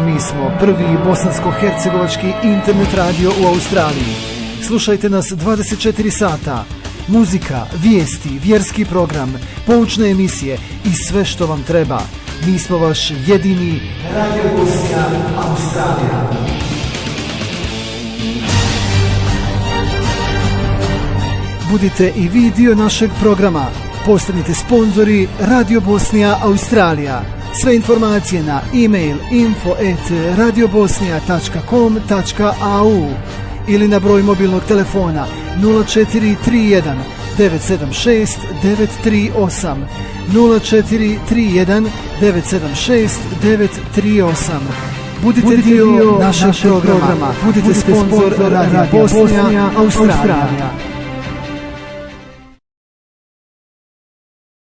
Mi smo prvi bosansko-hercegovački internet radio u Australiji. Slušajte nas 24 sata. Muzika, vijesti, vjerski program, poučne emisije i sve što vam treba. Mi smo vaš jedini Radio Bosna Australija. Budite i vi dio našeg programa. Postanite sponzori Radio Bosna Australija. Sve informacije na e-mail info@radiobosnia.com.au ili na broj mobilnog telefona 0431 976 938 0431 976 938. Budite dio našeg programa. Budite sponzor Radio Bosna Australija.